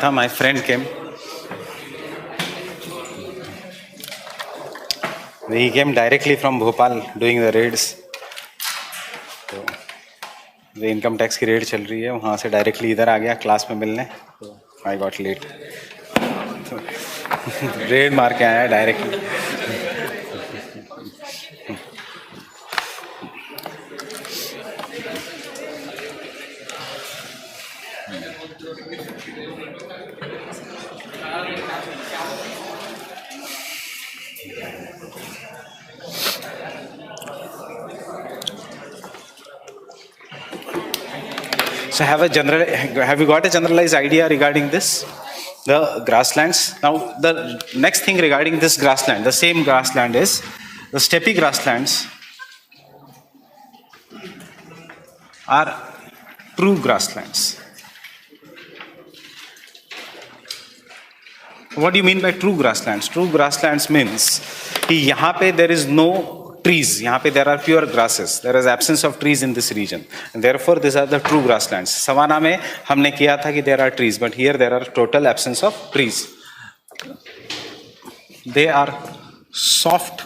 था, my friend came. He came directly from Bhopal doing the raids. तो वे income tax की red चल रही है, वहाँ से डायरेक्टली इधर आ गया क्लास में मिलने. तो आई गॉट लेट. रेड मार के आया directly. So have you got a generalized idea regarding this, the grasslands? Now the next thing regarding this grassland, the same grassland is the steppe grasslands are true grasslands. What do you mean by true grasslands? True grasslands means कि यहाँ पे there is no trees, यहाँ पे there are pure grasses. There is absence of trees in this region, and therefore these are the true grasslands. Savannah में हमने किया था कि there are trees, but here there are total absence of trees. They are soft,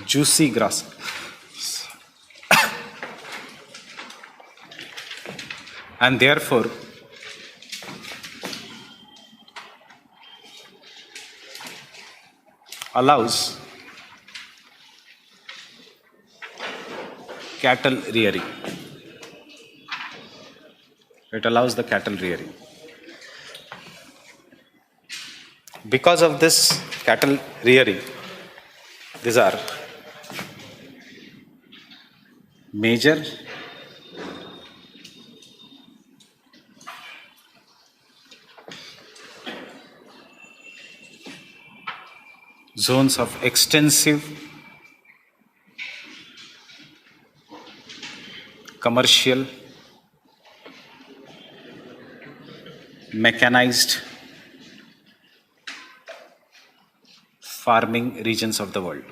juicy grass. And therefore allows cattle rearing. It allows the cattle rearing. Because of this cattle rearing, these are major zones of extensive commercial, mechanized farming regions of the world.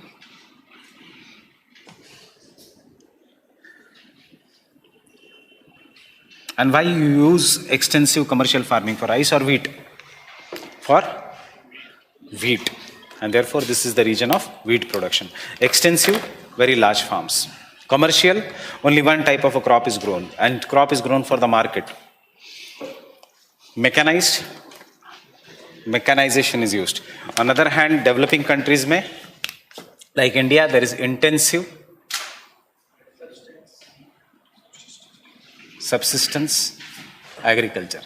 And why you use extensive commercial farming, for rice or wheat? For wheat. And therefore this is the region of wheat production. Extensive, very large farms. Commercial, only one type of a crop is grown, and crop is grown for the market. Mechanized, mechanization is used. On the other hand, developing countries mein, like India, there is intensive subsistence agriculture.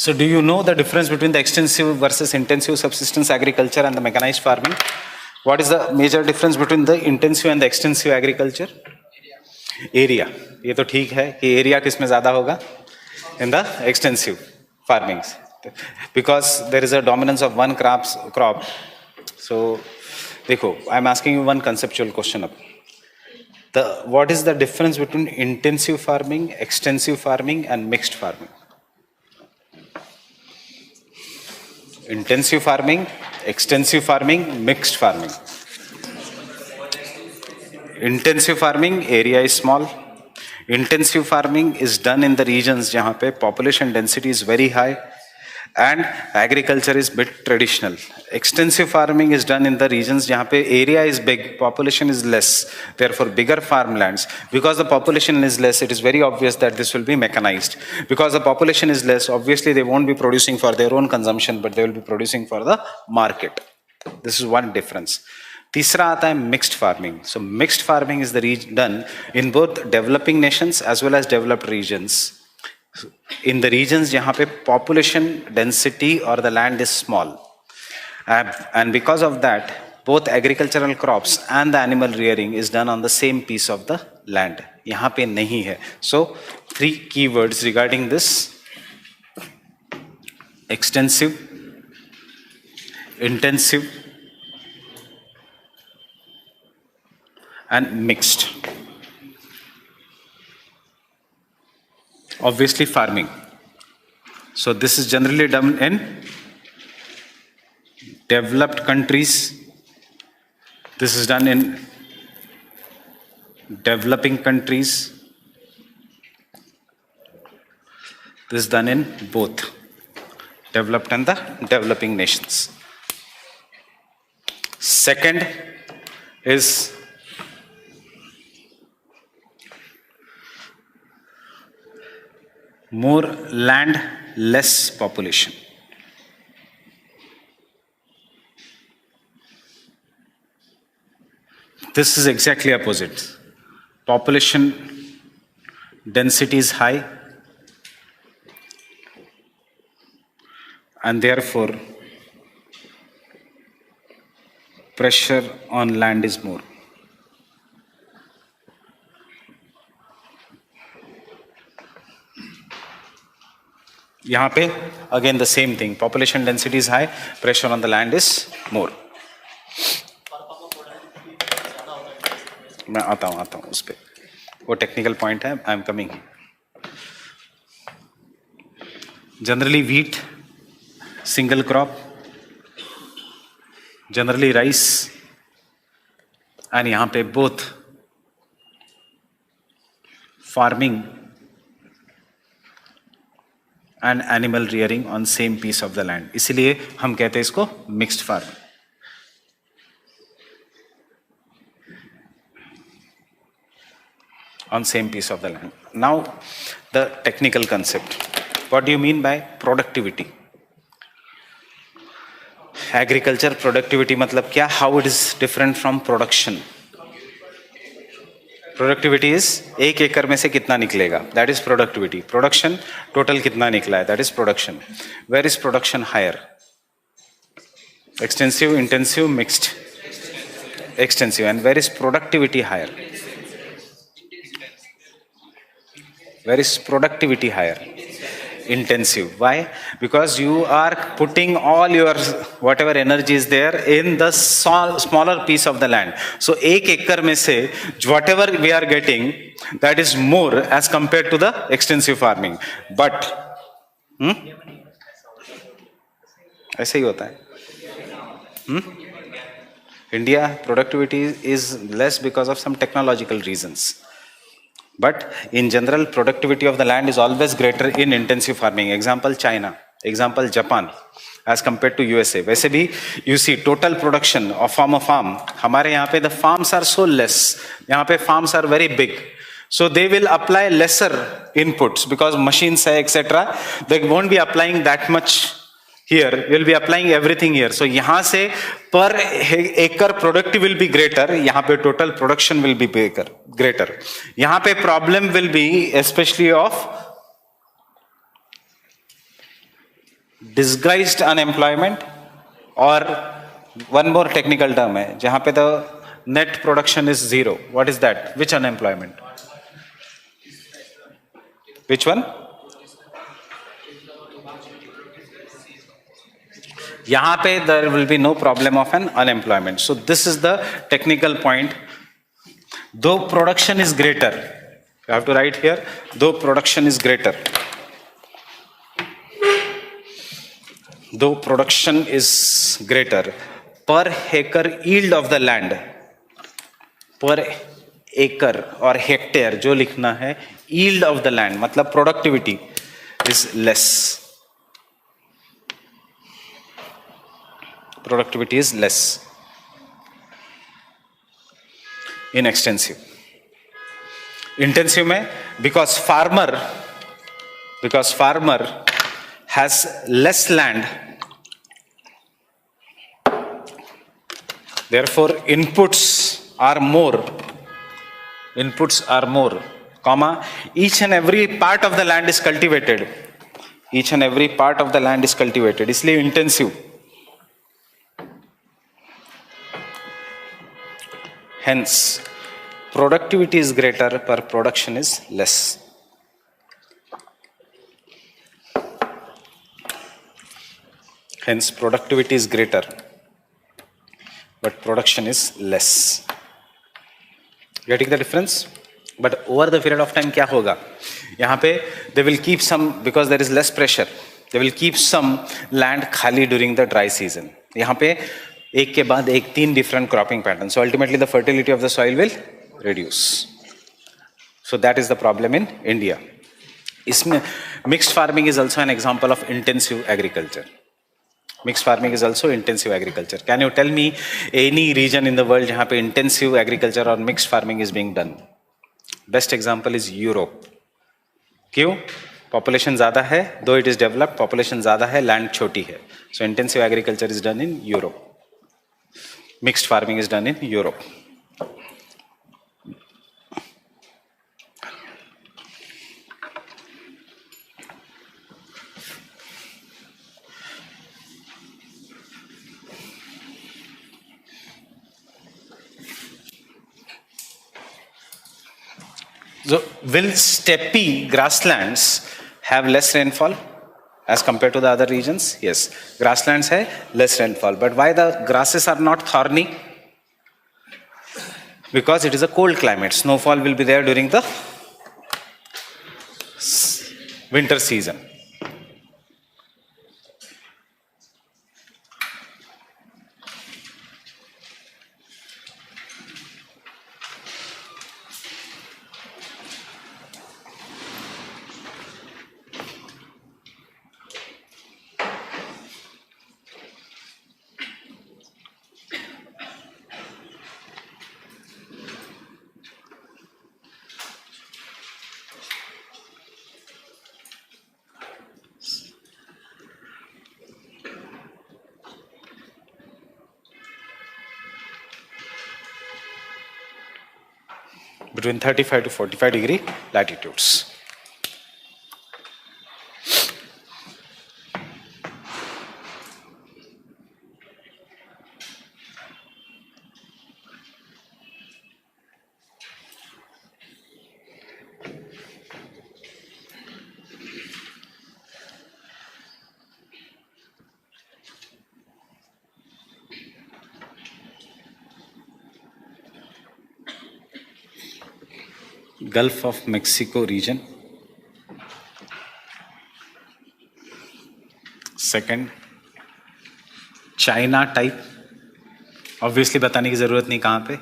So do you know the difference between the extensive versus intensive subsistence agriculture and the mechanized farming? What is the major difference between the intensive and the extensive agriculture? Area. ये तो ठीक है कि area किसमें ज़्यादा होगा? In the extensive farmings. Because there is a dominance of one crop. So, देखो, I'm asking you one conceptual question up. What is the difference between intensive farming, extensive farming and mixed farming? Intensive farming, extensive farming, mixed farming. Intensive farming, area is small. Intensive farming is done in the regions जहाँ पे population density is very high and agriculture is bit traditional. Extensive farming is done in the regions जहाँ पे area is big, population is less, therefore bigger farmlands. Because the population is less, it is very obvious that this will be mechanized. Because the population is less, obviously they won't be producing for their own consumption, but they will be producing for the market. This is one difference. तीसरा आता है mixed farming. So mixed farming is done in both developing nations as well as developed regions. In the regions जहाँ पे population density or the land is small, and because of that, both agricultural crops and the animal rearing is done on the same piece of the land. यहाँ पे नहीं है. So 3 keywords regarding this: extensive, intensive, and mixed. Obviously farming. So this is generally done in developed countries. This is done in developing countries. This is done in both developed and the developing nations. Second is more land, less population. This is exactly opposite. Population density is high, and therefore pressure on land is more. यहाँ पे again the same thing, population density is high, pressure on the land is more. मैं आता हूँ उस पे, वो technical point है, I am coming. Generally wheat, single crop, generally rice, and यहाँ पे both farming and animal rearing on same piece of the land. इसीलिए हम कहते हैं इसको mixed farming. On same piece of the land. Now the technical concept. What do you mean by productivity? Agriculture productivity मतलब क्या? How it is different from production? Productivity is एक एकड़ में से कितना निकलेगा? That is productivity. Production total कितना निकला है? That is production. Where is production higher? Extensive, intensive, mixed. Extensive. And where is productivity higher? Where is productivity higher? Intensive. Why? Because you are putting all your whatever energy is there in the smaller piece of the land. So एक एकड़ में से whatever we are getting, that is more as compared to the extensive farming. But ऐसे ही होता है. India productivity is less because of some technological reasons. But in general, productivity of the land is always greater in intensive farming. Example China, example Japan, as compared to USA. वैसे भी you see total production of farm, हमारे यहाँ पे the farms are so less. यहाँ पे farms are very big. So they will apply lesser inputs because machines है etc. They won't be applying that much here. Will be applying everything here. So यहाँ से per acre productive will be greater. यहाँ पे total production will be greater. यहाँ पे problem will be especially of disguised unemployment or one more technical term है जहाँ पे the net production is zero. What is that? Which unemployment? Which one? यहाँ पे there will be no problem of an unemployment. So this is the technical point. Though production is greater, you have to write here, though production is greater. Though production is greater, per acre yield of the land, per acre or hectare जो लिखना है, yield of the land मतलब productivity is less. Productivity is less in extensive. Intensive में because farmer has less land, therefore inputs are more, comma, each and every part of the land is cultivated. इसलिए intensive. Hence, productivity is greater, per production is less. Hence, productivity is greater, but production is less. Getting the difference? But over the period of time, क्या होगा? यहाँ पे they will keep some, because there is less pressure, they will keep some land खाली during the dry season. यहाँ पे एक के बाद एक 3 different cropping patterns. So ultimately the fertility of the soil will reduce. So that is the problem in India. इसमें mixed farming is also an example of intensive agriculture. Mixed farming is also intensive agriculture. Can you tell me any region in the world जहाँ पे intensive agriculture or mixed farming is being done? Best example is Europe. क्यों? Population ज़्यादा है, though it is developed, population ज़्यादा है, land छोटी है. So intensive agriculture is done in Europe. Mixed farming is done in Europe. So will steppe grasslands have less rainfall as compared to the other regions? Yes, grasslands have less rainfall. But why the grasses are not thorny? Because it is a cold climate. Snowfall will be there during the winter season. Between 35 to 45 degree latitudes. Gulf of Mexico region. Second, China type. Obviously बताने की ज़रूरत नहीं कहाँ पे.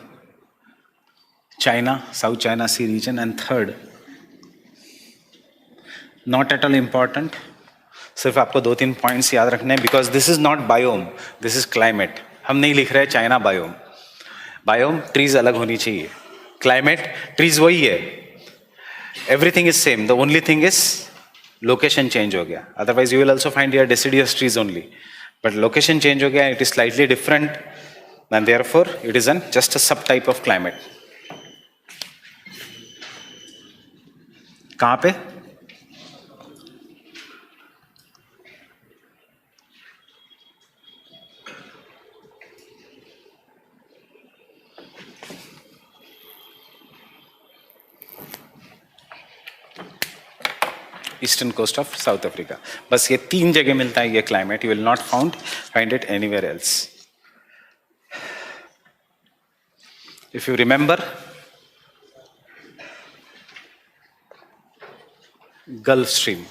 China, South China Sea region. And third, not at all important. सिर्फ आपको 2-3 points याद रखने हैं because this is not biome, this is climate. हम नहीं लिख रहे चाइना बायोम. बायोम ट्रीज अलग होनी चाहिए. क्लाइमेट ट्रीज वही है. Everything is same. The only thing is location change हो गया. Otherwise you will also find your deciduous trees only. But location change हो गया. It is slightly different and therefore it is an just a sub type of climate. कहाँ पे? Eastern coast of South Africa. बस ये 3 जगह मिलता है ये climate. You will not find it anywhere else. If you remember gulf stream,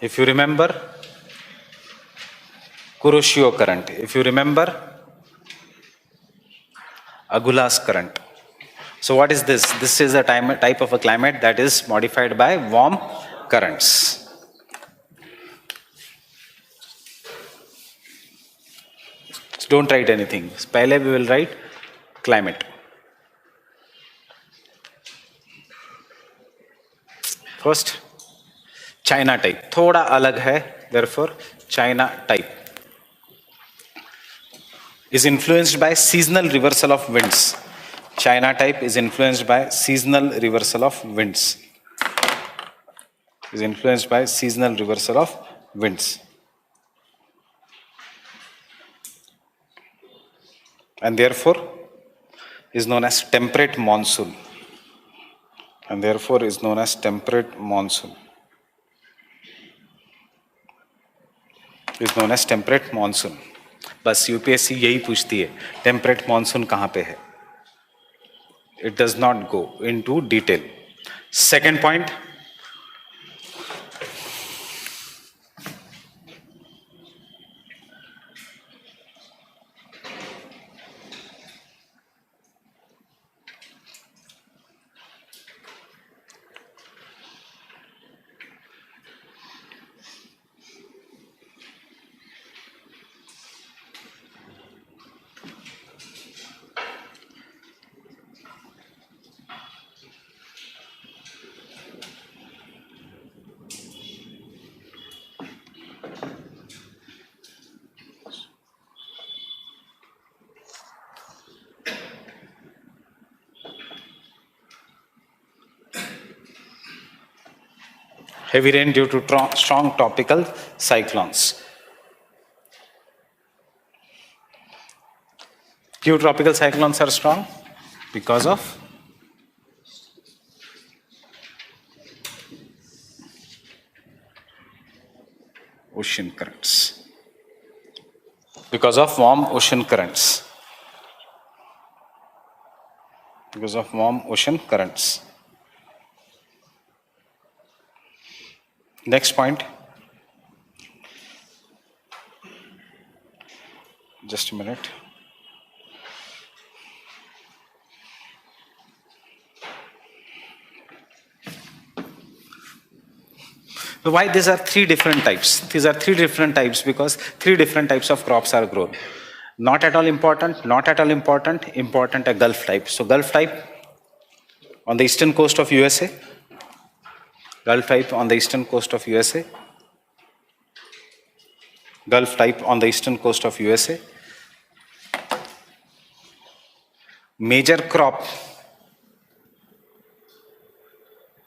if you remember Kuroshio current, if you remember Agulhas current. So what is this? This is a type of a climate that is modified by warm currents. So don't write anything. Pehle we will write climate. First, China type. थोड़ा अलग है, therefore China type is influenced by seasonal reversal of winds. China type is influenced by seasonal reversal of winds. Is influenced by seasonal reversal of winds. And therefore is known as temperate monsoon. And therefore is known as temperate monsoon. Is known as temperate monsoon. बस UPSC यही पूछती है temperate monsoon कहाँ पे है. It does not go into detail. Second point, Heavy rain due to strong tropical cyclones. Q tropical cyclones are strong because of ocean currents. Because of warm ocean currents. Because of warm ocean currents. Next point. Just a minute. Why these are three different types? These are three different types because three different types of crops are grown. Not at all important, not at all important, important a Gulf type. So Gulf type on the eastern coast of USA. Gulf type on the eastern coast of USA. Gulf type on the eastern coast of USA. Major crop,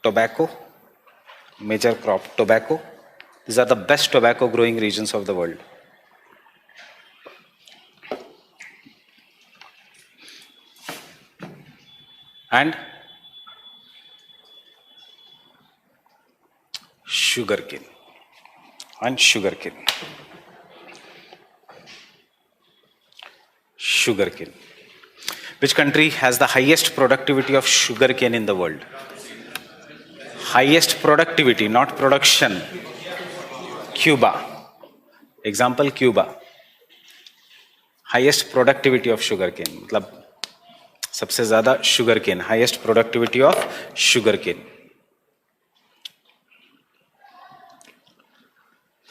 tobacco. Major crop, tobacco. These are the best tobacco growing regions of the world. And sugarcane. And sugarcane. Sugarcane. Which country has the highest productivity of sugarcane in the world? Highest productivity, not production. Cuba. Example, Cuba. Highest productivity of sugarcane. मतलब सबसे ज़्यादा sugarcane. Highest productivity of sugarcane.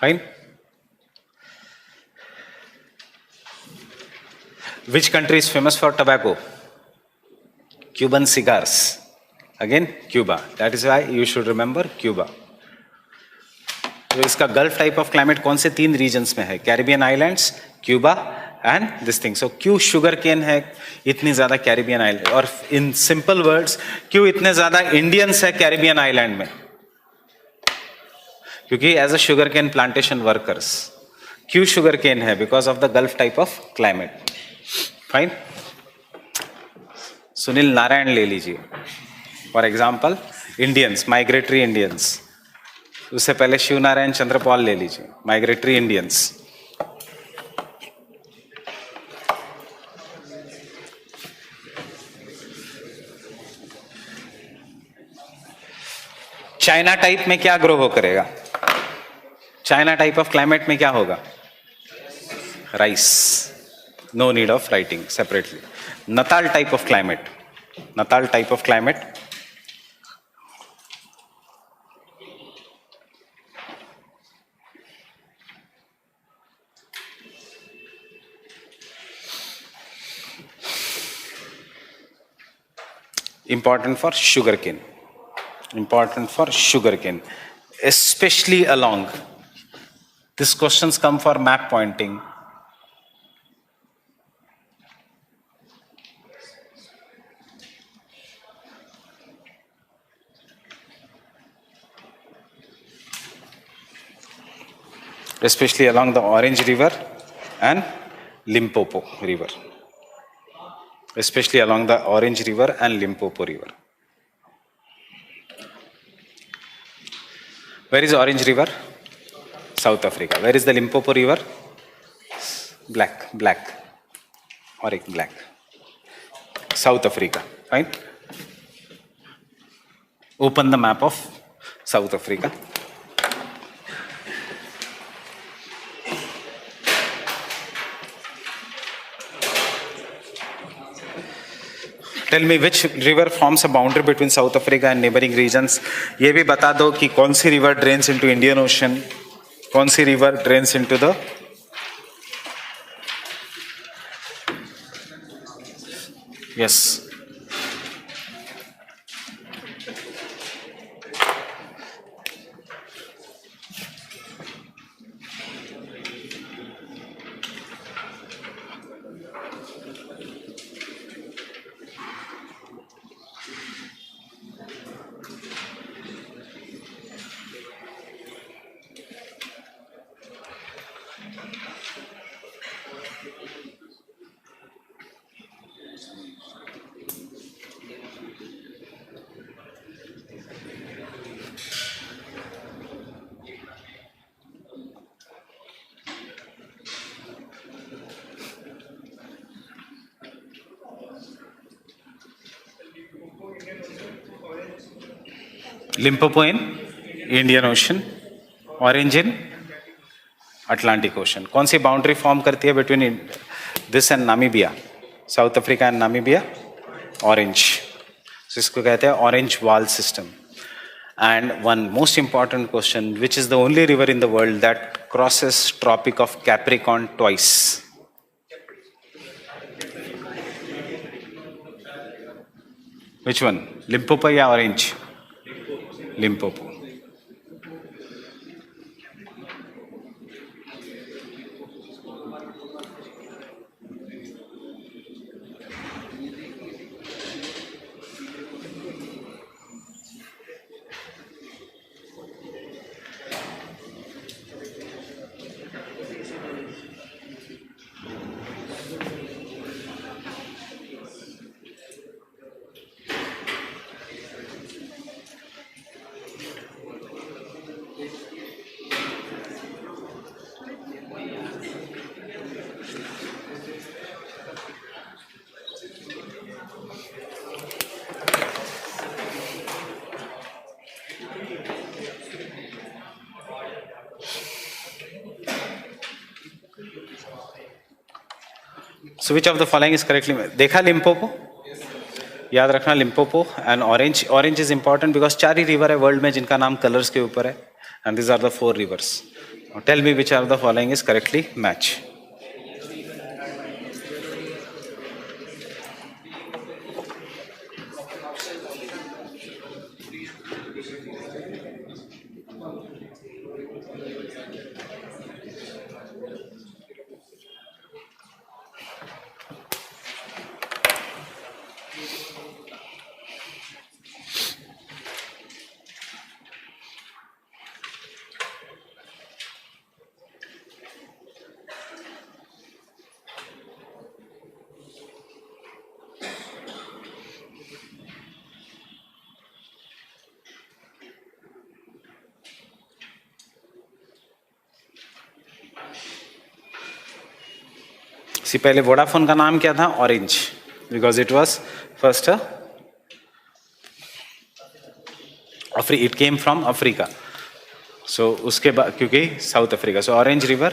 Fine. Which country is famous for tobacco? Cuban cigars. Again, Cuba. That is why you should remember Cuba. तो इसका gulf type of climate कौन से तीन reasons में है? Caribbean islands, Cuba and this thing. So क्यों sugar cane है इतनी ज्यादा कैरिबियन आइलैंड? और इन सिंपल वर्ड्स, क्यों इतने ज्यादा इंडियंस है कैरिबियन आइलैंड में? क्योंकि as a sugar cane plantation workers. क्यों शुगर केन है? Because of the gulf type of climate. Fine. Sunil Narayan ले लीजिए for example. Indians, migratory Indians. उससे पहले शिव नारायण चंद्रपाल ले लीजिए, माइग्रेटरी इंडियंस. चाइना टाइप में क्या ग्रो हो करेगा? चाइना टाइप ऑफ क्लाइमेट में क्या होगा? Rice. No need of writing separately. Natal type of climate. Natal type of climate. Important for sugarcane. Important for sugarcane. Especially along. These questions come for map pointing. Especially along the Orange River and Limpopo River. Especially along the Orange River and Limpopo River. Where is Orange River? South Africa. Where is the Limpopo River? Black. Orange, black. South Africa. Fine. Open the map of South Africa. Tell me which river forms a boundary between South Africa and neighboring regions. ये भी बता दो कि कौन सी river drains into Indian Ocean, कौन सी river drains into the yes. Limpopo in Indian ocean, orange in Atlantic ocean. कौन सी boundary form करती है between this and Namibia, south Africa and Namibia? Orange, इसको कहते हैं orange wall system. And one most important question, which is the only river in the world that crosses Tropic of Capricorn twice? Which one? Limpopo या Orange? Limpopo. So which of the following is correctly? देखा Limpopo? याद रखना Limpopo and Orange. Orange is important because 4 ही river है world में जिनका नाम colours के ऊपर है, and this are the 4 rivers. Tell me which are the following is correctly match. C पहले वोडाफोन का नाम क्या था? Orange, because it was first it came from Africa. So उसके बाद क्योंकि South Africa, so Orange river,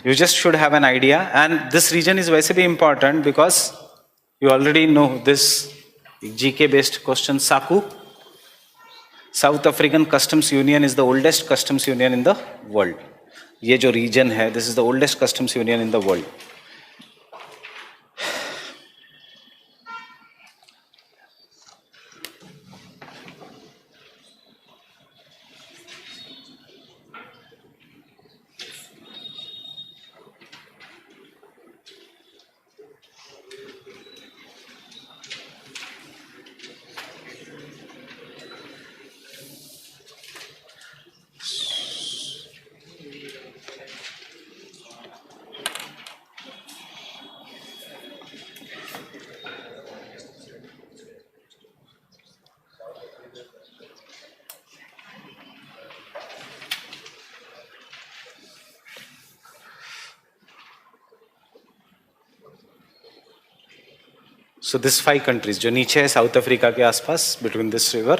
you just should have an idea. And this region is वैसे भी important because you already know this GK based question. SACU, South African Customs Union is the oldest customs union in the world. ये जो region है, this is the oldest customs union in the world. So this 5 countries जो नीचे है south Africa के आसपास, between this river,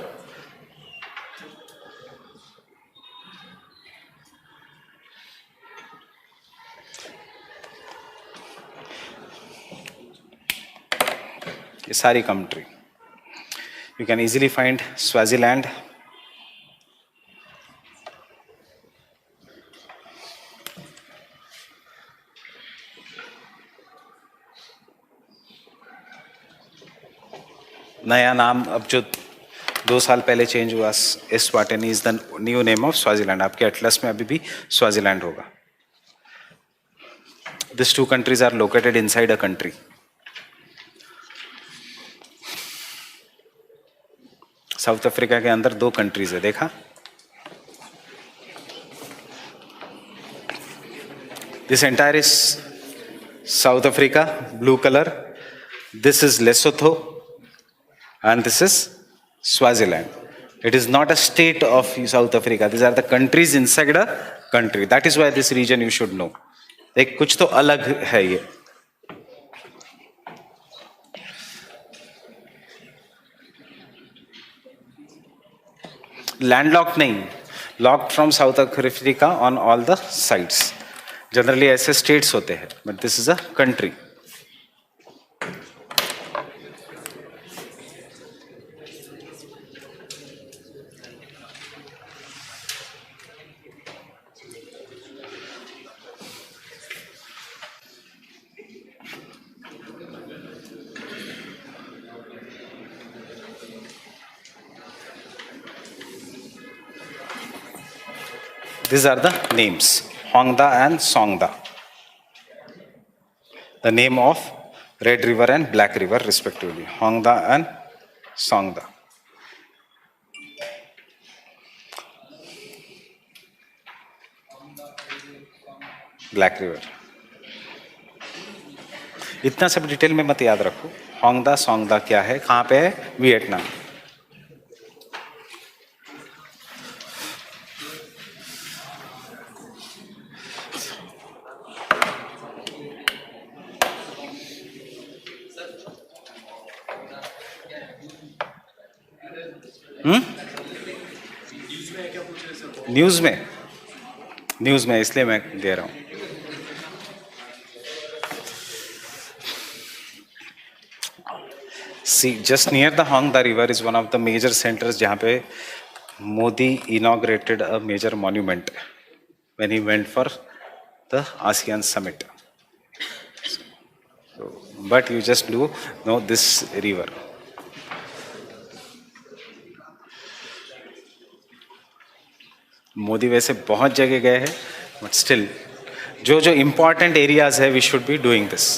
ये सारी country you can easily find. Swaziland, नया नाम अब जो 2 साल पहले चेंज हुआ, Eswatini is the new name of Swaziland. आपके एटलस में अभी भी स्वाजीलैंड होगा। This 2 countries are located inside a country. South Africa के अंदर 2 कंट्रीज है, देखा? This entire is South Africa, blue colour. This is Lesotho and this is Swaziland. It is not a state of South Africa. These are the countries inside a country. That is why this region you should know. एक कुछ तो अलग है ये। Landlocked नहीं, locked from south Africa on all the sides. Generally ऐसे states होते हैं, but this is a country. These are the names, Hongda and Songda. The name of Red River and Black River respectively, Hongda and Songda. Black River. इतना सब detail में मत याद रखो. होंगदा सोंगदा क्या है, कहाँ पे है, वियतनाम. न्यूज में इसलिए मैं दे रहा हूं. See, just near the Hongda River is one of the major centers जहाँ पे Modi inaugurated a major monument when he went for the ASEAN summit. So, but you just do know this river. Modi वैसे बहुत जगह गए हैं, but still जो जो important areas है we should be doing this.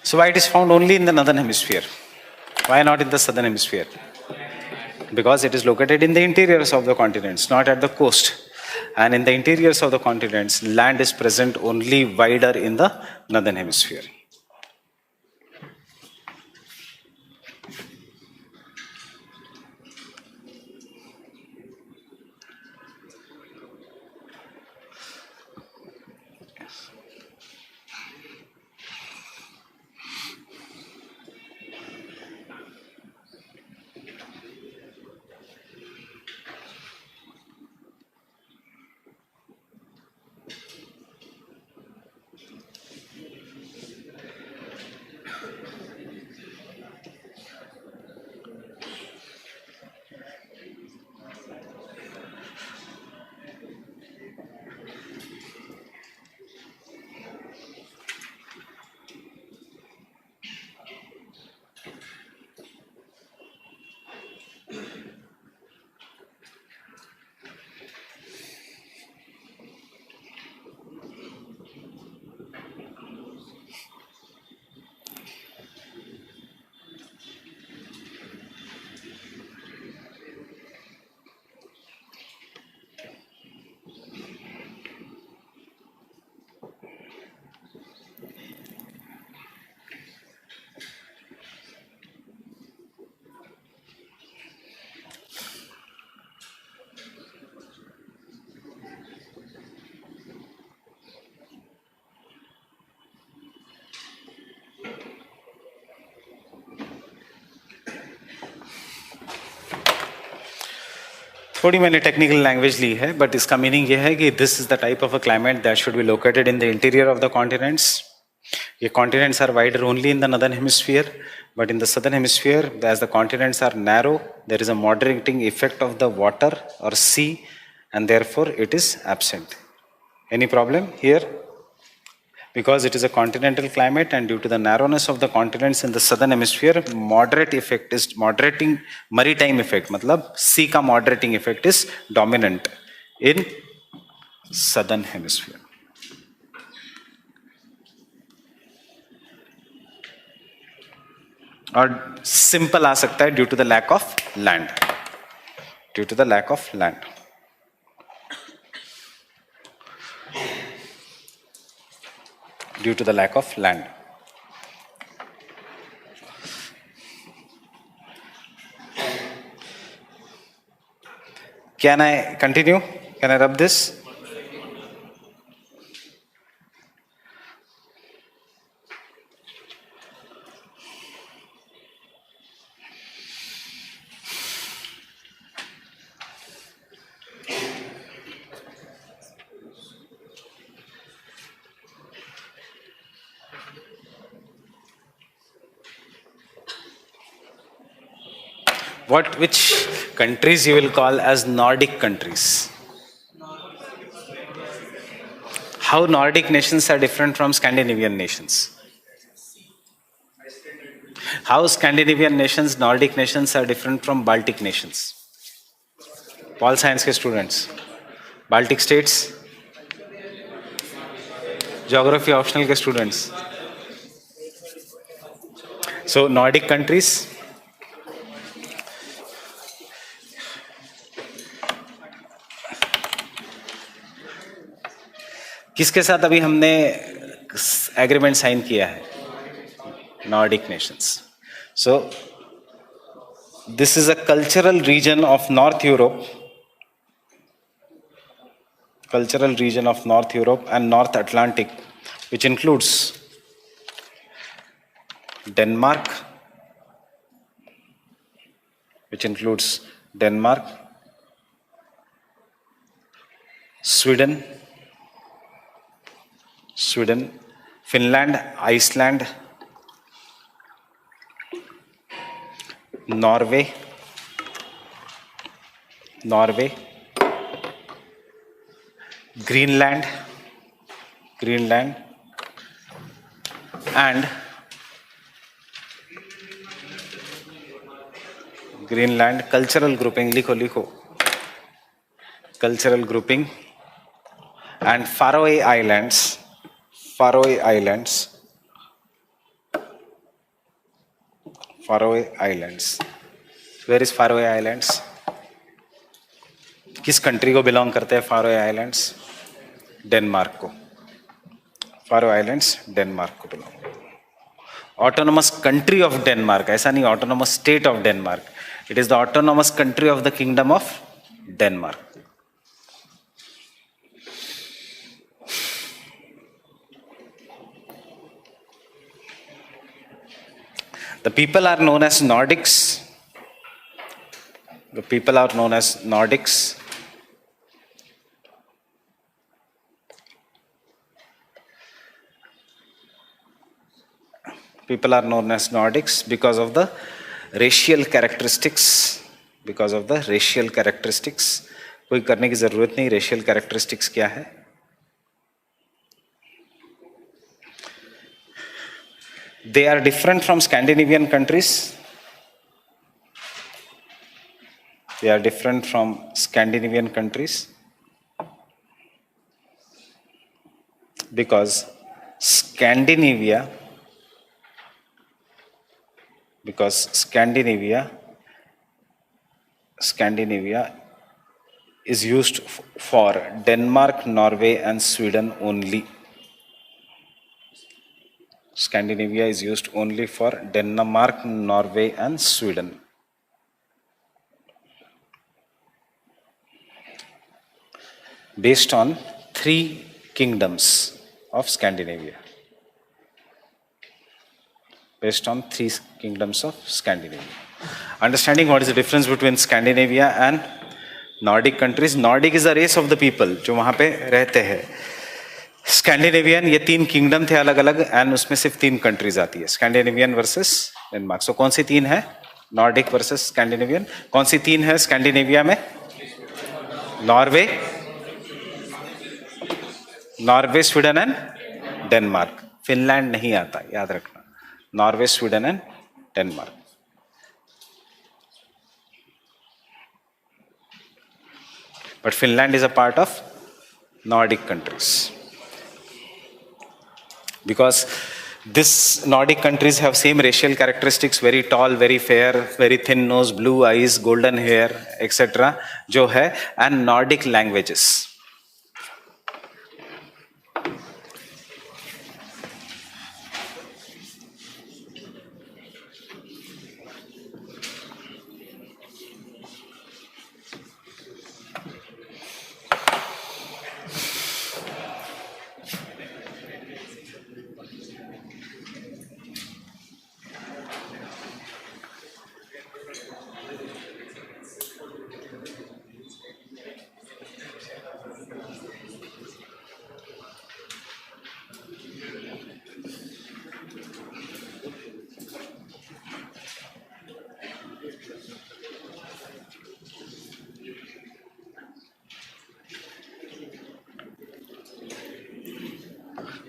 So why it is found only in the northern hemisphere? Why not in the southern hemisphere? Because it is located in the interiors of the continents, not at the coast. And in the interiors of the continents, land is present only wider in the northern hemisphere. थोड़ी मैंने technical language ली है, but इसका meaning ये है कि this is the type of a climate that should be located in the interior of the continents. ये continents are wider only in the northern hemisphere, but in the southern hemisphere, as the continents are narrow, there is a moderating effect of the water or sea, and therefore it is absent. Any problem here? Because it is a continental climate, and due to the narrowness of the continents in the southern hemisphere, moderate effect is moderating maritime effect. मतलब sea का moderating effect is dominant in southern hemisphere. और simple आ सकता है due to the lack of land. Due to the lack of land. Due to the lack of land. Can I continue? Can I rub this? Which countries you will call as Nordic countries? How Nordic nations are different from Scandinavian nations? How Scandinavian nations, Nordic nations are different from Baltic nations? Pol Science के students. Baltic states, Geography optional के students. So Nordic countries. किसके साथ अभी हमने agreement sign किया है? Nordic nations. So this is a cultural region of north Europe, cultural region of North Europe and North Atlantic, which includes Denmark, Sweden, Finland, Iceland, Norway, Greenland, and Greenland cultural grouping, लिखो cultural grouping, and Faroe Islands. Faroe Islands. Where is Faroe Islands? किस country को belong करते हैं Faroe Islands? Denmark को. Faroe Islands Denmark को belong. Autonomous country of Denmark, ऐसा नहीं autonomous state of Denmark. It is the autonomous country of the kingdom of Denmark. The people are known as Nordics. People are known as Nordics because of the racial characteristics. कोई करने की जरूरत नहीं. racial characteristics क्या है? They are different from Scandinavian countries. Because Scandinavia is used for Denmark, Norway, and Sweden only. Scandinavia is used only for Denmark, Norway, and Sweden. Based on 3 kingdoms of Scandinavia. Understanding what is the difference between Scandinavia and Nordic countries, Nordic is a race of the people जो वहां पे रहते हैं. Scandinavian, ये 3 kingdom थे अलग अलग, and उसमें सिर्फ 3 कंट्रीज आती है. Scandinavian versus Denmark. सो कौन सी 3 है? Nordic versus Scandinavian. कौन सी 3 है स्कैंडिनेविया में? Norway, Norway, Sweden and Denmark. Finland नहीं आता, याद रखना. Norway, Sweden and Denmark. But Finland is a part of Nordic countries. Because this Nordic countries have same racial characteristics, very tall, very fair, very thin nose, blue eyes, golden hair, etc. जो है, and Nordic languages.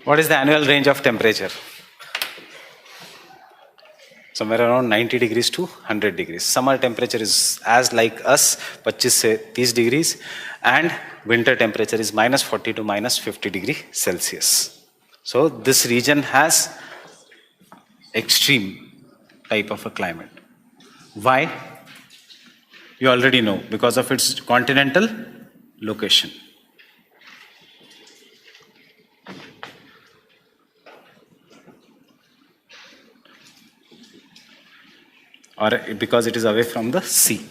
What is the annual range of temperature? Somewhere around 90 degrees to 100 degrees. Summer temperature is as like us, 25 से 30 degrees, and winter temperature is -40 to -50 degree Celsius. So this region has extreme type of a climate. Why? You already know, because of its continental location. Or because it is away from the sea.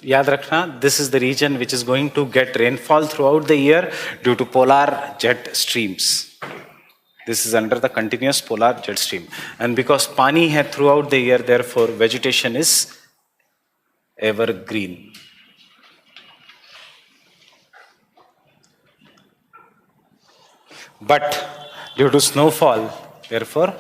याद रखना, this is the region which is going to get rainfall throughout the year due to polar jet streams. This is under the continuous polar jet stream, and because pani hai throughout the year, therefore vegetation is evergreen. But due to snowfall, therefore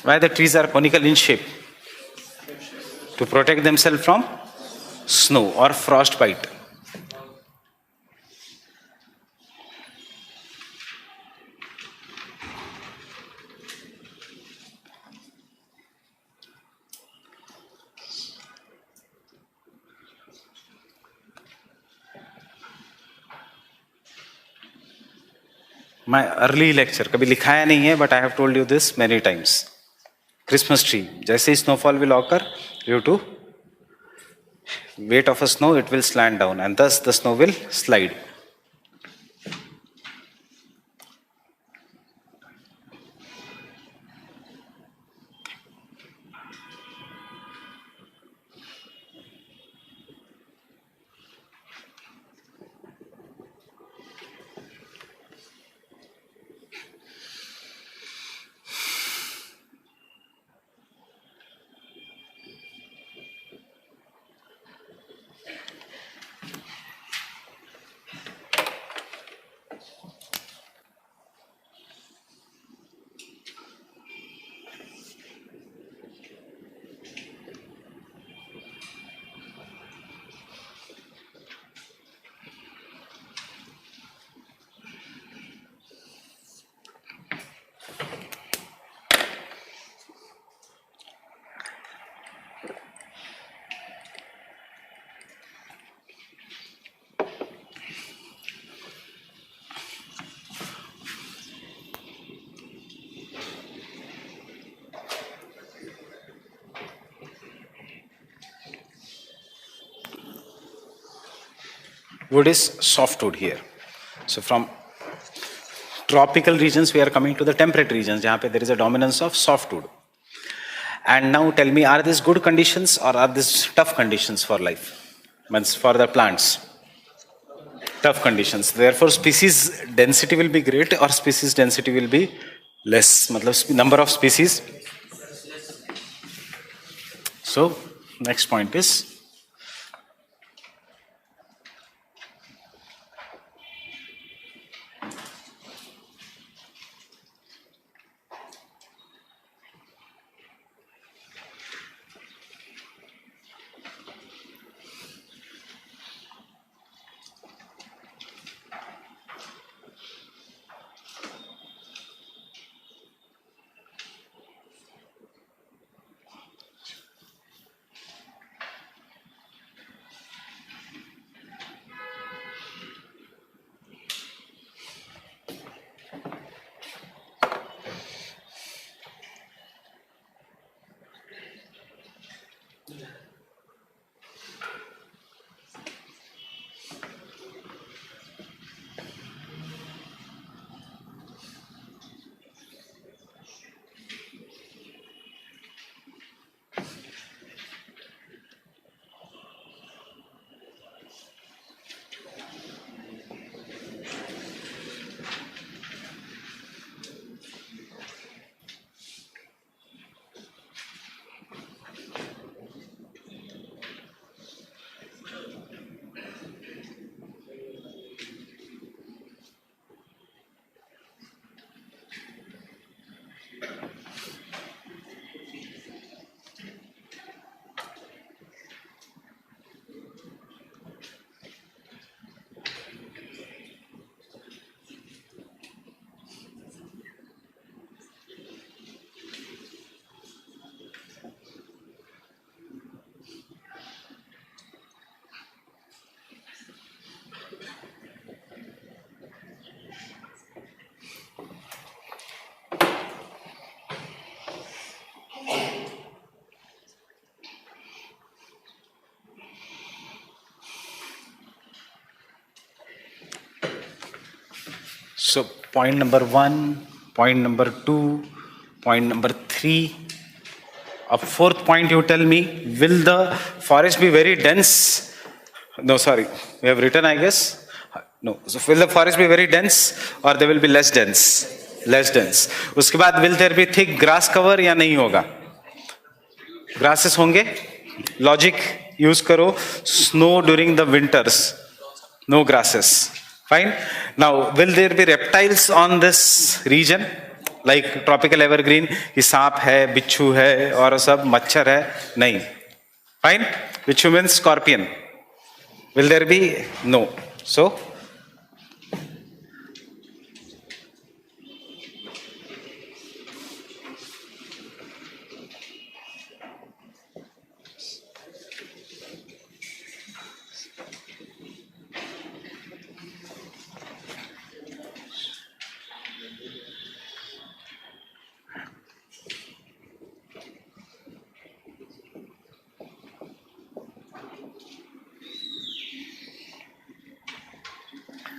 why the trees are conical in shape? To protect themselves from snow or frostbite. My early lecture, कभी लिखाया नहीं है, but I have told you this many times. Christmas tree, जैसे ही snowfall will occur, due to weight of a snow, it will slant down, and thus the snow will slide. wood is softwood here. So from tropical regions we are coming to the temperate regions जहाँ पे there is a dominance of softwood. And now tell me, are these good conditions or are these tough conditions for life? Means for the plants. Tough conditions. Therefore species density will be great or species density will be less. मतलब number of species. So next point is so point number 1, point number 2, point number 3. A fourth point you tell me, will the forest be very dense? No, sorry, we have written I guess. No, so will the forest be very dense or they will be less dense? Less dense. उसके बाद will there be thick grass cover या नहीं होगा? Grasses होंगे? Logic use करो. Snow during the winters. No grasses. Fine. Now, will there be reptiles on this region? Like tropical evergreen, कि सांप है, बिच्छू है और सब मच्छर है? नहीं. Fine. बिच्छू means scorpion. Will there be? No. So,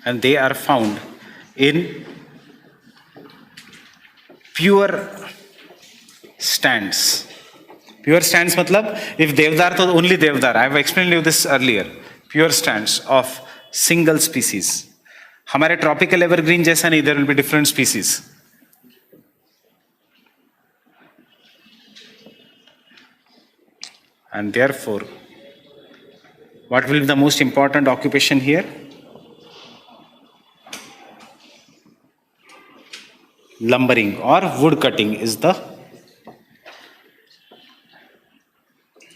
and they are found in pure stands. Pure stands matlab, if Devdar, to only Devdar. I have explained you this earlier. Pure stands of single species. हमारे tropical evergreen जैसा नहीं, there will be different species. And therefore, what will be the most important occupation here? Lumbering or wood cutting is the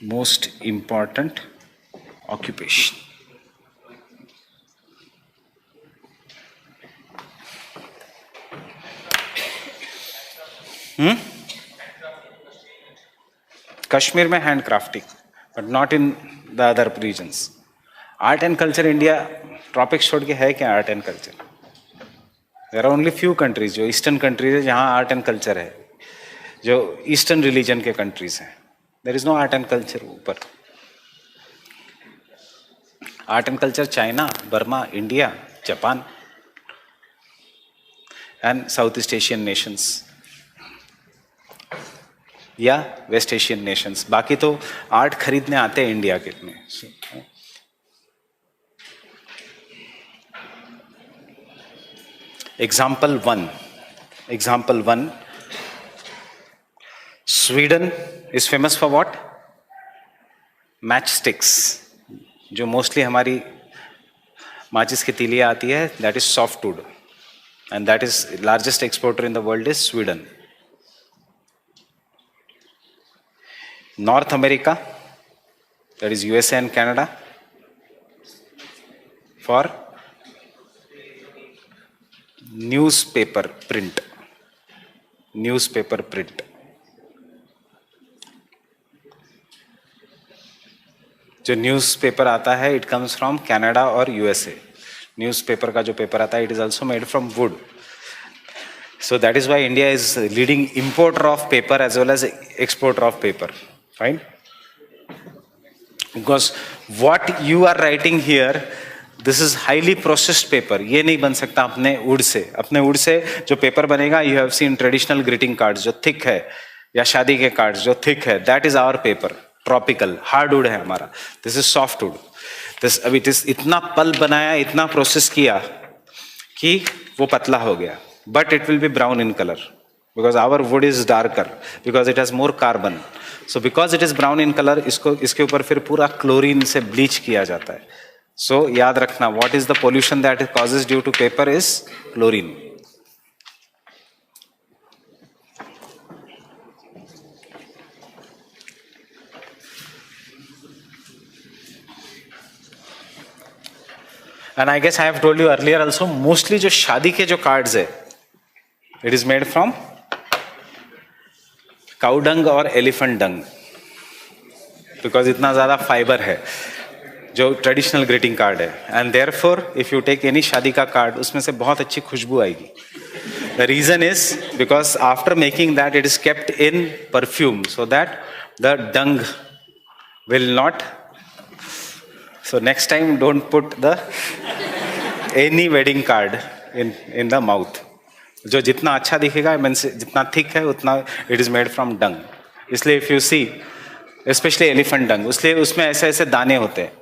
most important occupation. Kashmir में handcrafting, but not in the other regions. Art and culture India, tropics छोड़ के है क्या art and culture? There are only few countries, जो eastern countries है जहाँ art and culture है, जो ईस्टर्न रिलीजन के कंट्रीज हैं. There is no art and culture ऊपर. Art and culture, China, Burma, India, Japan, and Southeast Asian nations. या waste Asian Nations. बाकी तो आर्ट खरीदने आते हैं इंडिया के में. Example one, Sweden is famous for what? Match sticks. जो मोस्टली हमारी माचिस की तीलियां आती है, that is softwood, and that is largest exporter in the world is Sweden. North America, that is USA and Canada, for newspaper print. जो newspaper आता है, it comes from Canada और यूएसए. न्यूज़पेपर का जो पेपर आता है, it is also made from would. So that is why India is leading importer of paper as well as exporter of paper. Fine? Because what you are writing here, this is highly processed paper. ये नहीं बन सकता अपने would say. अपने would say जो paper बनेगा, you have seen traditional greeting cards जो thick है, या शादी के कार्ड्स जो thick है, that is our paper. Tropical, hardwood है हमारा. This is softwood. This अभी इतना पल बनाया, इतना प्रोसेस किया कि वो पतला हो गया. But it will be brown in color because our wood is darker because it has more carbon. So because it is brown in color, इसके ऊपर फिर पूरा क्लोरीन से ब्लीच किया जाता है. So याद रखना, what is the pollution that it causes due to paper is chlorine. And I guess I have told you earlier also, mostly जो शादी के जो कार्ड्स है, it is made from cow dung or elephant dung, because इतना ज़्यादा fibre है जो traditional greeting card है. And therefore if you take any शादी का कार्ड, उसमें से बहुत अच्छी खुशबू आएगी. The reason is because after making that it is kept in perfume so that the dung will not. So next time don't put the any wedding card in the mouth. जो जितना अच्छा दिखेगा, मीन्स जितना thick है, उतना it is made from dung. इसलिए if you see specially elephant डंग, उसलिए उसमें ऐसे ऐसे दाने होते हैं.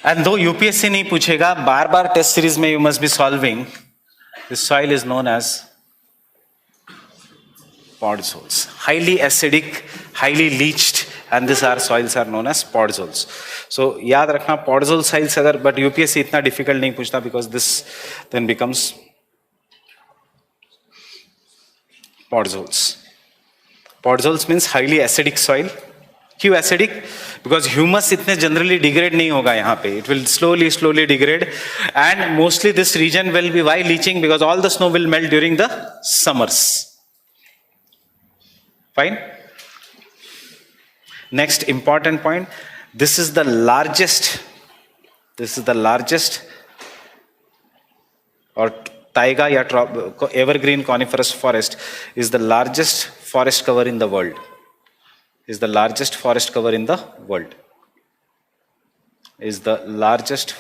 एंड दो यूपीएससी नहीं पूछेगा, बार बार टेस्ट सीरीज में you must be solving. This soil is known as podzols. Highly acidic, highly leached, and this are soils are known as podzols. So याद रखना पॉडजोल सॉइल्स अगर, बट यूपीएससी इतना डिफिकल्ट नहीं पूछता because this then becomes podzols. Podzols means highly acidic soil. क्यों एसिडिक? Because humus इतने generally degrade नहीं होगा यहाँ पे. It will slowly degrade, and mostly this region will be why leaching because all the snow will melt during the summers. Fine. Next important point, this is the largest और taiga या evergreen coniferous forest is the largest forest cover in the world. Is the largest forest cover in the world. Is the largest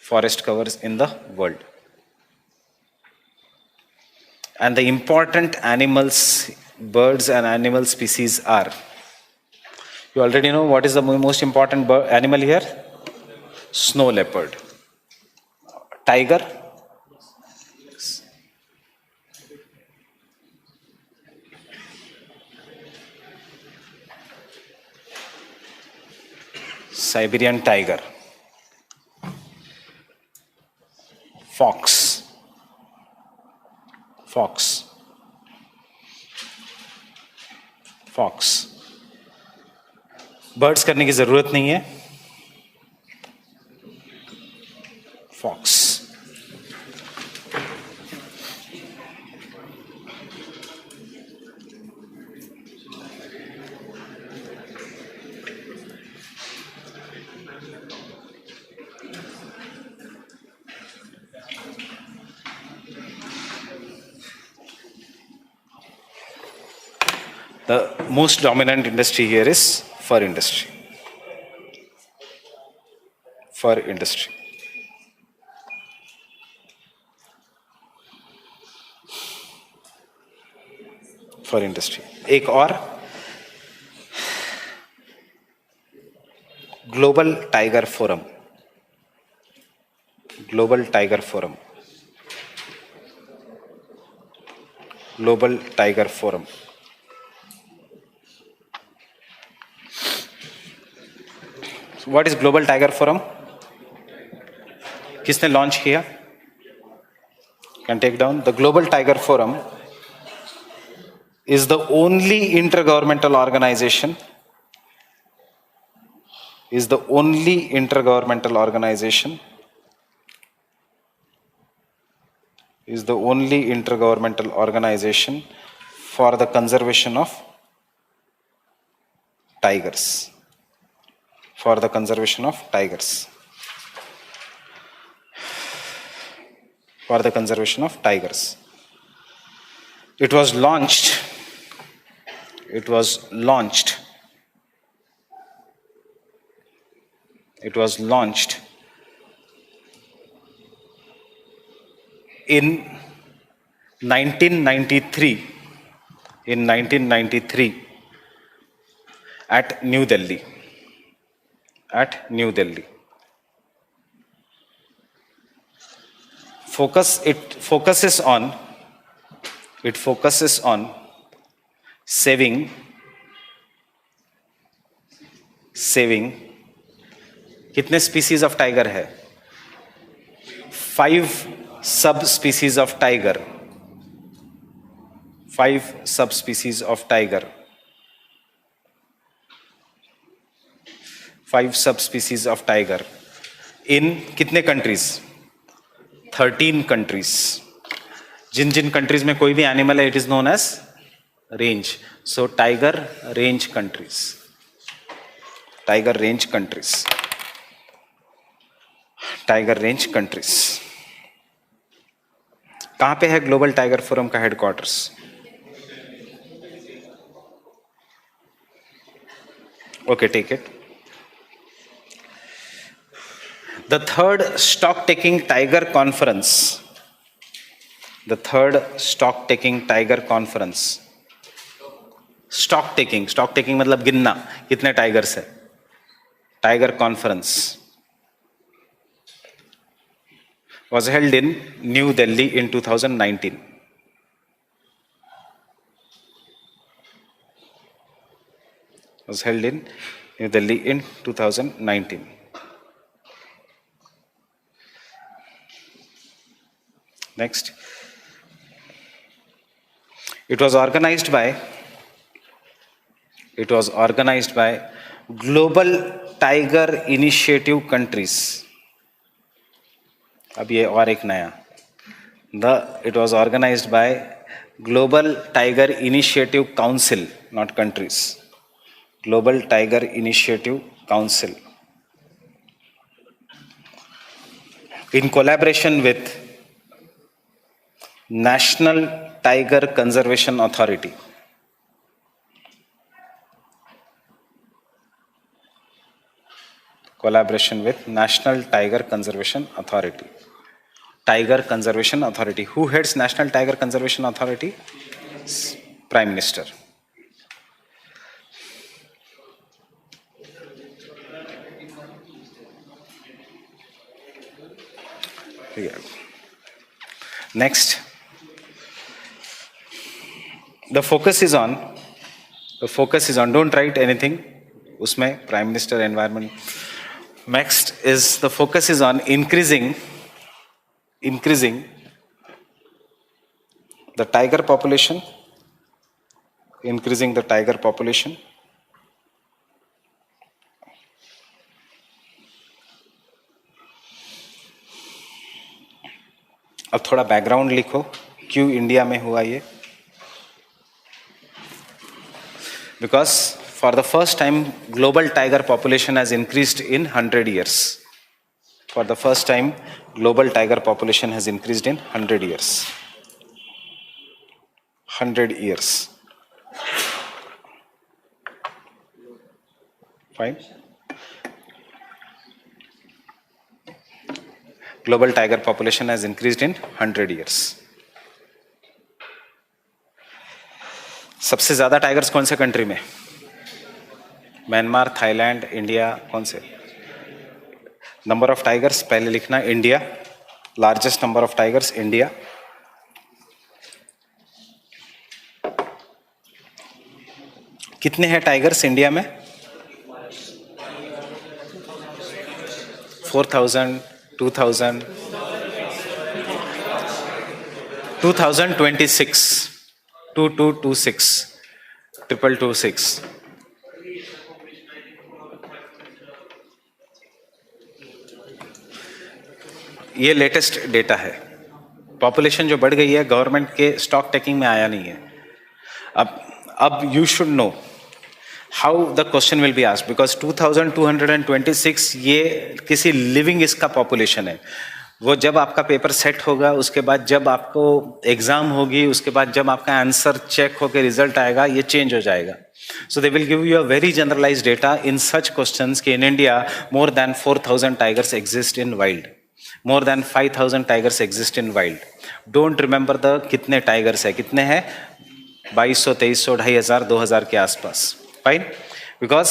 forest covers in the world. And the important animals, birds and animal species are. You already know what is the most important animal here? Snow leopard. Tiger. Siberian tiger, fox, birds करने की जरूरत नहीं है. Fox. The most dominant industry here is fur industry. Fur industry. Fur industry. एक और Global tiger Forum. Global tiger Forum. Global tiger Forum. What is global tiger Forum? किसने launch किया? Can take down. The Global tiger Forum is the only intergovernmental organization for the conservation of tigers. For the conservation of tigers. For the conservation of tigers. It was launched in 1993 at New Delhi. It focuses on saving कितने species of tiger है? 5 sub species of tiger. 5 sub species of tiger. 5 sub species of tiger in कितने countries? 13 countries. जिन countries में कोई भी animal है, it is known as range. So tiger range countries. Tiger range countries. Tiger range countries. कहां पे है global tiger forum का headquarters? Okay, take it. The third stock taking tiger conference. The third stock taking tiger conference. Stock taking मतलब गिनना कितने tigers है. Tiger conference was held in New Delhi in 2019. Was held in New Delhi in 2019. Next. It was organized by Global Tiger Initiative countries. अब ये और एक नया. It was organized by Global Tiger Initiative Council, not countries. Global Tiger Initiative Council. In collaboration with National Tiger Conservation Authority. Collaboration with National Tiger Conservation Authority. Tiger Conservation Authority. Who heads National Tiger Conservation Authority? Prime Minister. Next. The focus is on, don't write anything. Usme Prime Minister, Environment. Next is the focus is on increasing the tiger population. Increasing the tiger population. अब थोड़ा background लिखो, क्यों India में हुआ ये? Because for the first time, global tiger population has increased in 100 years. For the first time, global tiger population has increased in 100 years. 100 years. Fine. Global tiger population has increased in 100 years. सबसे ज्यादा tigers कौन से country में? Myanmar, Thailand, India, कौन से? Number of tigers पहले लिखना, India, largest number of tigers India. कितने हैं टाइगर्स इंडिया में? 4000, 2000, 2026, 2226, 2226. ये लेटेस्ट डेटा है. पॉपुलेशन जो बढ़ गई है गवर्नमेंट के स्टॉक टेकिंग में आया नहीं है. अब you should know how the question will be asked, because 2226 ये किसी लिविंग इसका पॉपुलेशन है. वो जब आपका पेपर सेट होगा, उसके बाद जब आपको एग्जाम होगी, उसके बाद जब आपका आंसर चेक होकर रिजल्ट आएगा, ये चेंज हो जाएगा. So they will give you a very generalized data in such questions कि in India more than 4000 tigers exist in wild, more than 5000 tigers exist in wild. Don't remember the कितने tigers है, कितने हैं? 2200, 2300, 2500, 2000 के आसपास. Fine? Because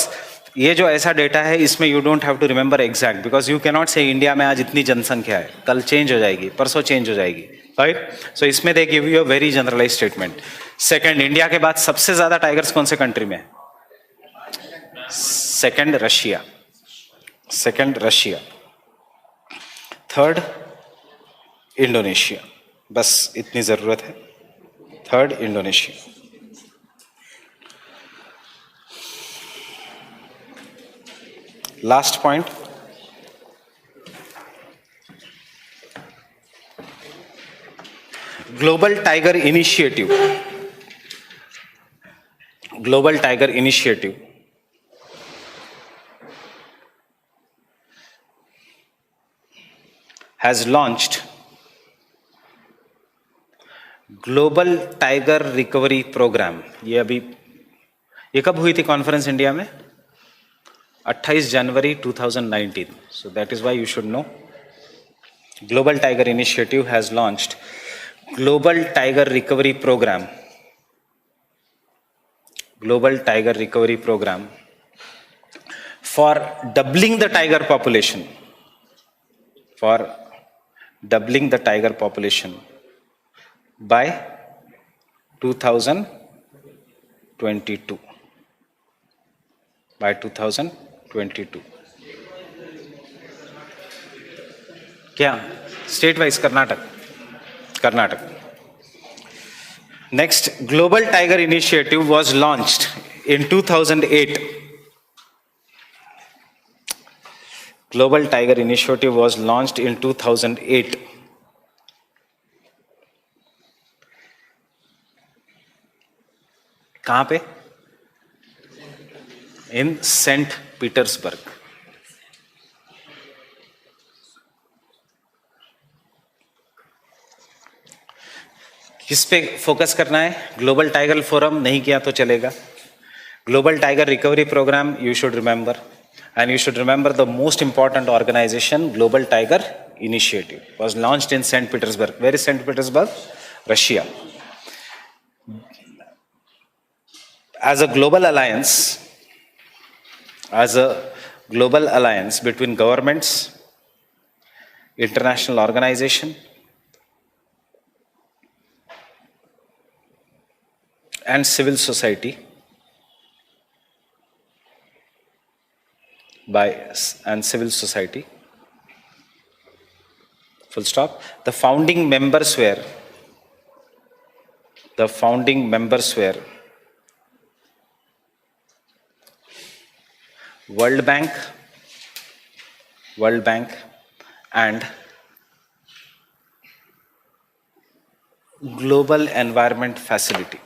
ये जो ऐसा डेटा है इसमें you don't have to remember exact, because you cannot say India में आज इतनी जनसंख्या है, कल चेंज हो जाएगी, परसों चेंज हो जाएगी. राइट? सो इसमें they give you a very generalize statement. Second, India के बाद सबसे ज्यादा टाइगर्स कौन से कंट्री में? Second Russia. Second Russia. Third Indonesia. बस इतनी जरूरत है. Third Indonesia. Last point. Global Tiger Initiative. Global Tiger Initiative has launched Global Tiger Recovery Program. ये कब हुई थी कॉन्फ्रेंस इंडिया में? 28 January 2019. So that is why you should know. Global Tiger Initiative has launched Global Tiger Recovery Program. Global Tiger Recovery Program for doubling the tiger population. For doubling the tiger population by 2022. By 2022. क्या? State wise Karnataka. Next, global tiger Initiative was launched in 2008. Global tiger Initiative was launched इन 2008. कहां पे? इन Saint Petersburg. किस पे focus करना है? Global tiger forum नहीं किया तो चलेगा. Global tiger recovery Programme you should remember, and you should remember the most important organisation. Global tiger Initiative was launched in Saint Petersburg. Where is Saint Petersburg? Russia. As a global alliance between governments, international organization, and civil society, full stop. The founding members were World Bank and Global Environment Facility.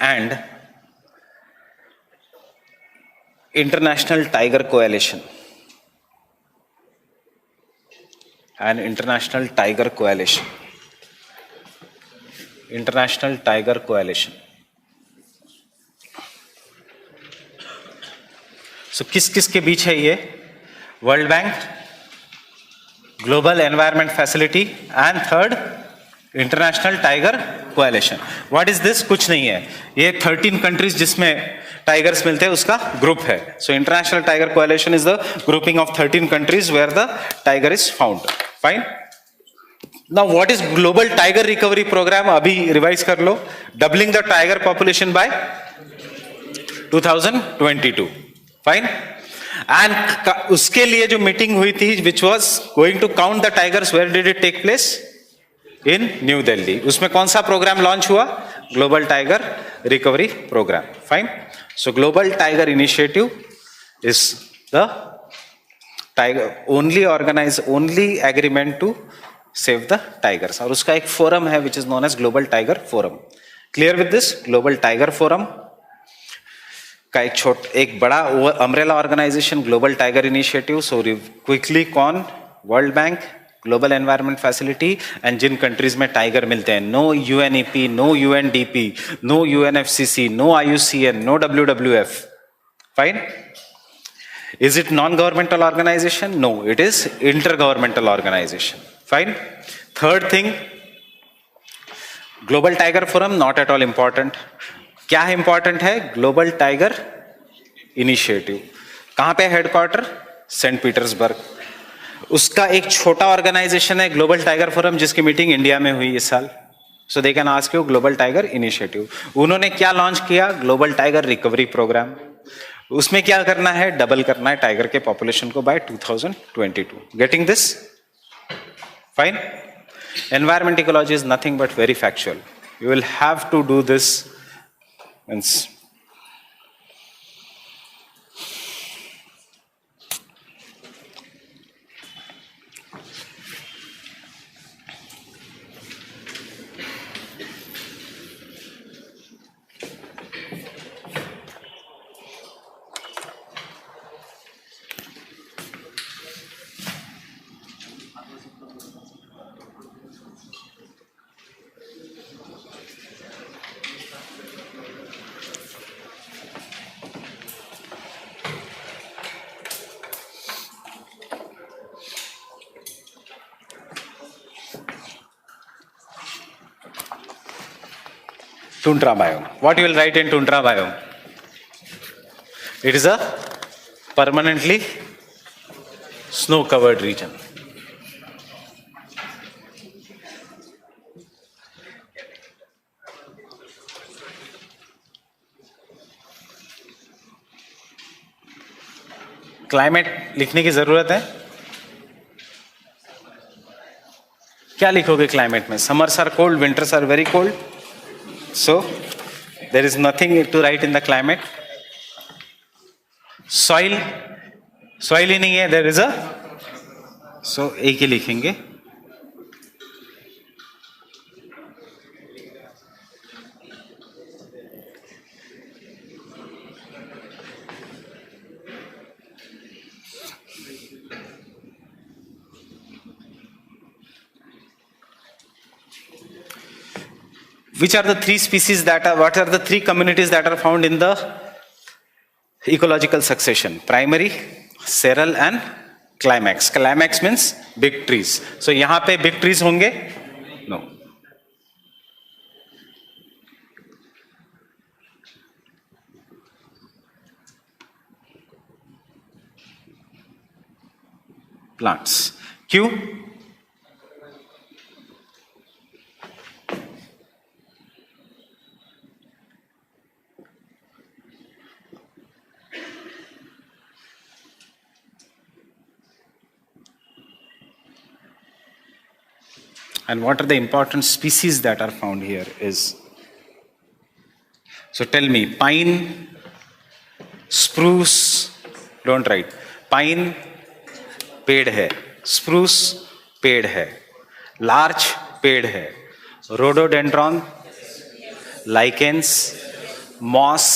And International Tiger Coalition. International Tiger Coalition. सो किस किस के बीच है ये? World bank, global environment facility and third international tiger coalition. What is this? कुछ नहीं है, ये 13 countries जिसमें टाइगर्स मिलते हैं उसका ग्रुप है. So international tiger coalition is the grouping of 13 countries where the tiger is found. Fine. Now what is global tiger recovery programme? अभी रिवाइज कर लो. Doubling the tiger population by 2022. Fine. And उसके लिए जो meeting हुई थी which was going to count the tigers, where did it take place? In new Delhi. उसमें कौन सा प्रोग्राम लॉन्च हुआ? Global tiger recovery programme. Fine. So global tiger initiative is the tiger only agreement to save the tigers. और उसका एक forum है which is known as global tiger forum. Clear with this? Global tiger forum का एक बड़ा umbrella organisation global tiger initiative. So quickly कौन? World bank, global environment facility and जिन countries में टाइगर मिलते हैं. No UNEP, no UNDP, no UNFCC, no IUCN, no WWF. Fine. Is it non-governmental organization? No, it is intergovernmental organization. Fine. Third thing, Global Tiger Forum, not at all important. क्या है important है? Global Tiger Initiative. कहाँ पे headquarter? Saint Petersburg. उसका एक छोटा organisation है global tiger forum जिसकी मीटिंग इंडिया में हुई इस साल. So they can ask you global tiger initiative. उन्होंने क्या लॉन्च किया? Global tiger recovery programme. उसमें क्या करना है? डबल करना है टाइगर के पॉपुलेशन को by 2022. Getting this? Fine. Environment ecology is nothing but very factual. You will have to do this. Means tundra biome. What you will write in tundra biome? It is a permanently snow covered region. Climate लिखने की जरूरत है? क्या लिखोगे climate में? Summers are cold, winters are very cold. So there is nothing to write in the climate. Soil ही नहीं है. There is a, so एक ही लिखेंगे. Which are the three species that are, what are the three communities that are found in the ecological succession? Primary, seral and climax. Climax means big trees. So यहाँ पे big trees होंगे? No. Plants. Q? And what are the important species that are found here is, so tell me, pine, spruce, don't write. Pine पेड़ है, spruce पेड़ है, larch पेड़ है, rhododendron, lichens, moss,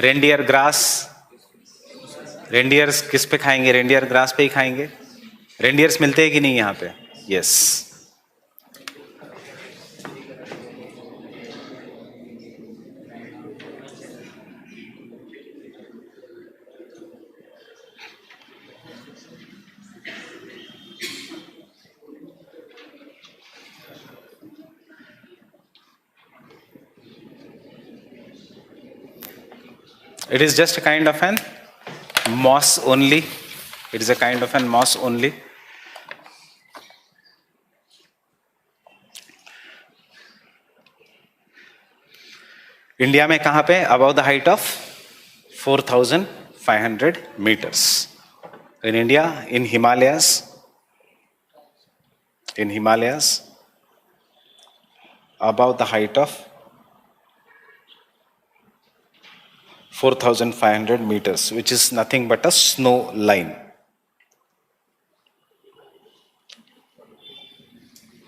reindeer grass. Reindeers किस पे खाएंगे? रेंडियर ग्रास पे ही खाएंगे. रेंडियर्स मिलते हैं कि नहीं यहाँ पे? Yes. It is just a kind of an moss only. It is a kind of an moss only. India में कहाँ पे? About the height of 4,500 meters. In India, in Himalayas, above the height of 4,500 meters, which is nothing but a snow line.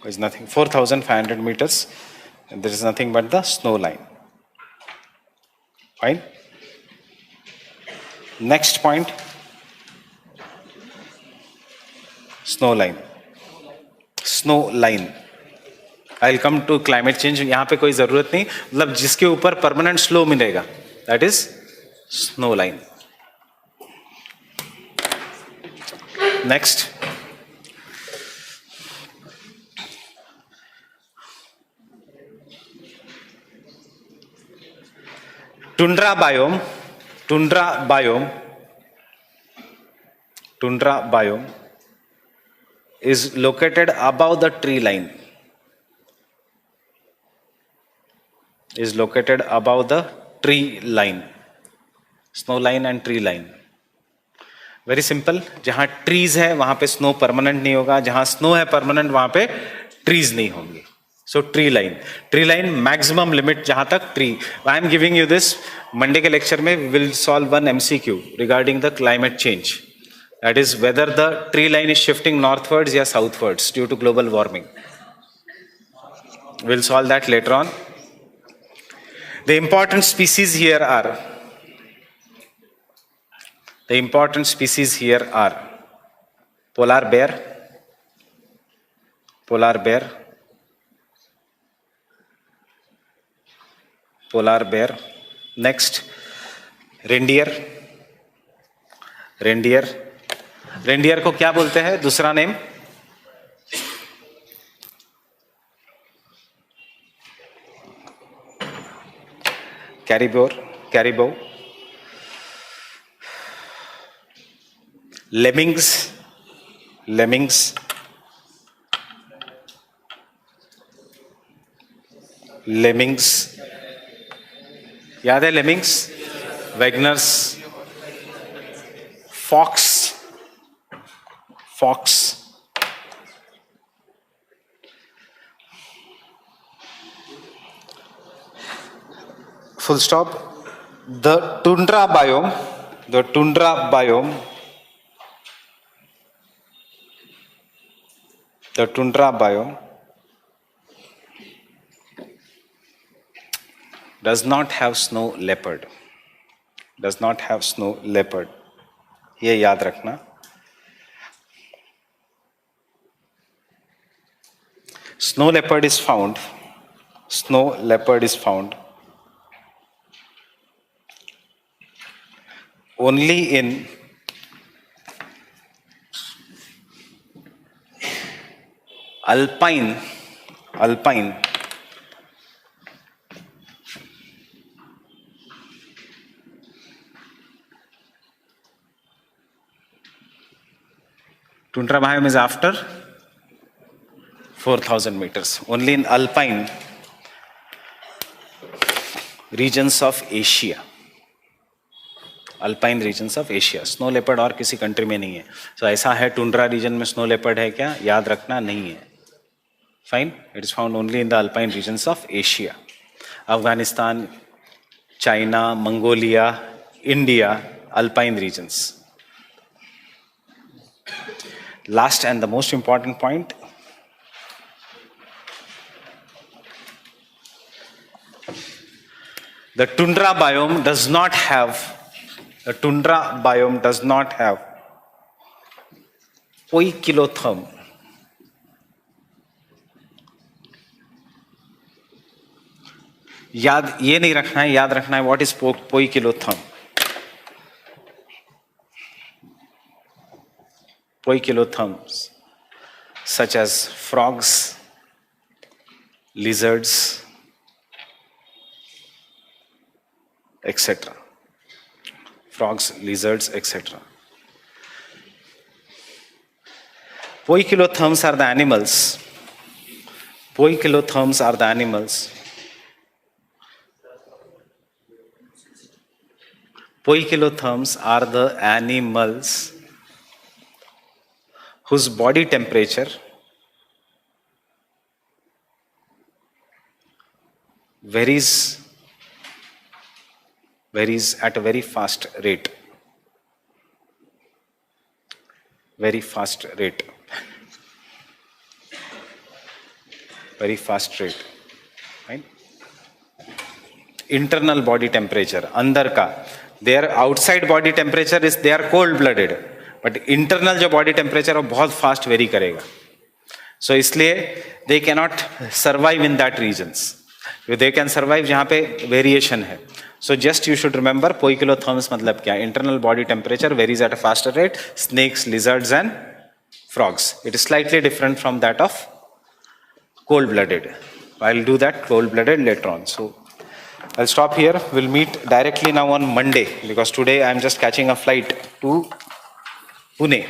Is nothing, 4,500 meters, and there is nothing but the snow line. Fine. Next point, snow line. Snow line. I'll come to climate change. यहाँ पे कोई जरूरत नहीं, मतलब जिसके ऊपर permanent slow मिलेगा, that is snow line. Next. Tundra biome is located above the tree line. Snow line and tree line. Very simple. जहां trees है वहां पे snow permanent नहीं होगा, जहां snow है permanent वहां पे trees नहीं होंगे. So tree line maximum limit जहां तक tree. I am giving you this. Monday के lecture में we will solve one MCQ regarding the climate change. That is whether the tree line is shifting northwards or southwards due to global warming. We'll solve that later on. The important species here are polar bear. Next, reindeer. Reindeer को क्या बोलते हैं दूसरा name? कैरिबो. Lemmings. याद है lemmings? Wagners. Fox. Full stop. The tundra biome does not have snow leopard. ये याद रखना. Snow leopard is found only in alpine tundra biome is after 4,000 meters. Only in alpine regions of Asia. Snow leopard और किसी country में नहीं है. So ऐसा है टुंड्रा रीजन में स्नो लेपर्ड है क्या? याद रखना नहीं है. Fine. It is found only in the alpine regions of Asia. Afghanistan, China, Mongolia, India, alpine regions. Last and the most important point. The tundra biome does not have poikilotherm. ये नहीं रखना है, याद रखना है what is poikilotherm. Poikilotherms such as frogs, lizards, etc. frogs, lizards, etc. Poikilotherms are the animals. Poikilotherms are the animals. Poikilotherms are the animals whose body temperature varies at a very fast rate. Very fast rate. Very fast rate. Right? Internal body temperature, अंदर का. Their outside body temperature is they are cold blooded, but internal जो body temperature है वो बहुत fast vary करेगा. So इसलिए they cannot survive in that regions. They can survive जहाँ पे variation है. So just you should remember poikilotherms मतलब क्या? Internal body temperature varies at a faster rate. Snakes, lizards and frogs. It is slightly different from that of cold-blooded. I'll do that cold-blooded later on. So I'll stop here. We'll meet directly now on Monday because today I'm just catching a flight to Pune.